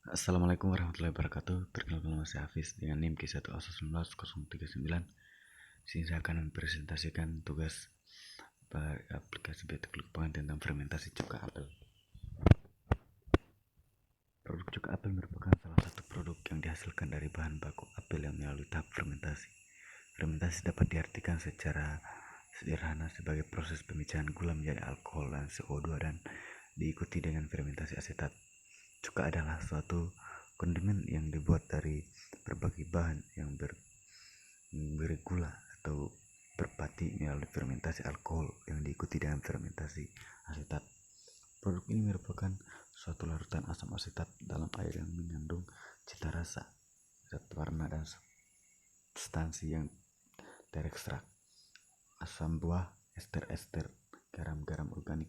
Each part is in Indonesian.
Assalamualaikum warahmatullahi wabarakatuh. Perkenalkan nama saya Hafiz dengan NIM K1A19039. Sini saya akan mempresentasikan tugas aplikasi beta kelukupan tentang fermentasi cuka apel. Produk cuka apel merupakan salah satu produk yang dihasilkan dari bahan baku apel yang melalui tahap fermentasi. Fermentasi dapat diartikan secara sederhana sebagai proses pemicahan gula menjadi alkohol dan CO2 dan diikuti dengan fermentasi asetat. Cuka adalah suatu kondimen yang dibuat dari berbagai bahan yang memberi gula atau berpati melalui fermentasi alkohol yang diikuti dengan fermentasi asetat. Produk ini merupakan suatu larutan asam asetat dalam air yang mengandung cita rasa, zat warna, dan substansi yang terekstrak. Asam buah, ester-ester, garam-garam organik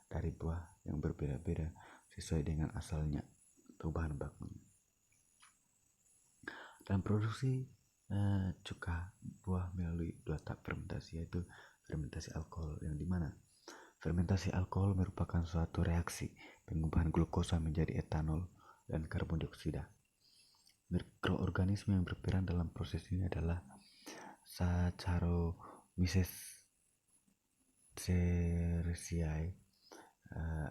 dari buah yang berbeda-beda sesuai dengan asalnya atau bahan bakunya. Dalam produksi cuka buah melalui dua tahap fermentasi, yaitu fermentasi alkohol, yang dimana fermentasi alkohol merupakan suatu reaksi pengubahan glukosa menjadi etanol dan karbon dioksida. Mikroorganisme yang berperan dalam proses ini adalah Saccharomyces cerevisiae,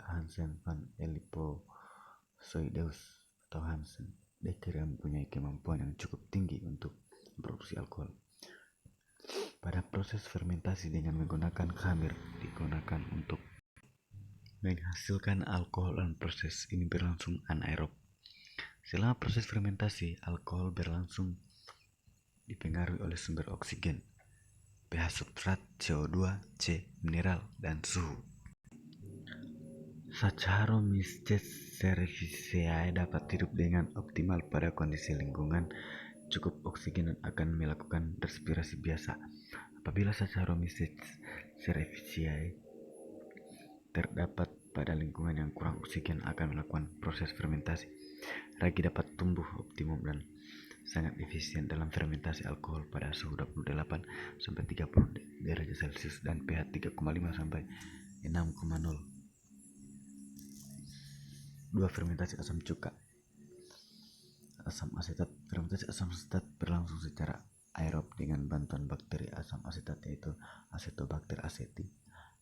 Hansen van Ellipsoideus atau Hansen. Dikira mempunyai kemampuan yang cukup tinggi untuk memproduksi alkohol. Pada proses fermentasi dengan menggunakan khamir digunakan untuk menghasilkan alkohol, dan proses ini berlangsung anaerob. Selama proses fermentasi, alkohol berlangsung dipengaruhi oleh sumber oksigen, pH substrat, CO2, C, mineral, dan suhu. Saccharomyces cerevisiae dapat hidup dengan optimal pada kondisi lingkungan cukup oksigen dan akan melakukan respirasi biasa. Apabila Saccharomyces cerevisiae terdapat pada lingkungan yang kurang oksigen, akan melakukan proses fermentasi. Ragi dapat tumbuh optimum dan sangat efisien dalam fermentasi alkohol pada suhu 28-30 derajat Celcius dan pH 3,5 sampai 6,0. Dua, fermentasi asam cuka. Asam asetat. Fermentasi asam asetat berlangsung secara aerob dengan bantuan bakteri asam asetat, yaitu Acetobacter aceti,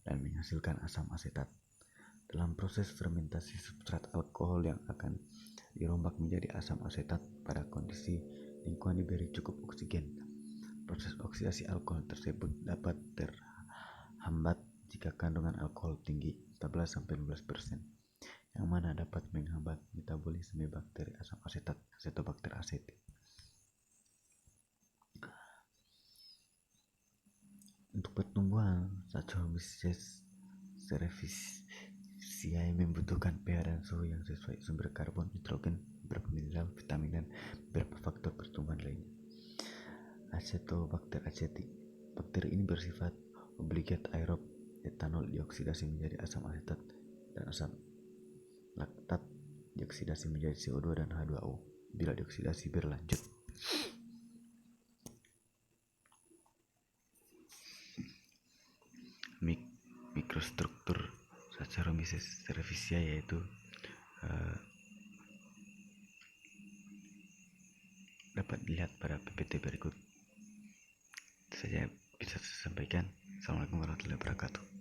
dan menghasilkan asam asetat. Dalam proses fermentasi, substrat alkohol yang akan dirombak menjadi asam asetat pada kondisi lingkungan diberi cukup oksigen. Proses oksidasi alkohol tersebut dapat terhambat jika kandungan alkohol tinggi 14-15%, yang mana dapat menghambat metabolisme bakteri asam asetat Acetobacter aceti. Untuk pertumbuhan, Saccharomyces cerevisiae membutuhkan pH dan suhu yang sesuai, sumber karbon, nitrogen, beberapa mineral, vitamin, dan beberapa faktor pertumbuhan lainnya. Acetobacter aceti. Bakteri ini bersifat obligat aerob. Etanol dioksidasi menjadi asam asetat dan asam laktat dioksidasi menjadi CO2 dan H2O bila dioksidasi berlanjut. Mikrostruktur Saccharomyces cerevisiae yaitu dapat dilihat pada PPT berikut. Itu saja bisa saya sampaikan. Assalamualaikum warahmatullahi wabarakatuh.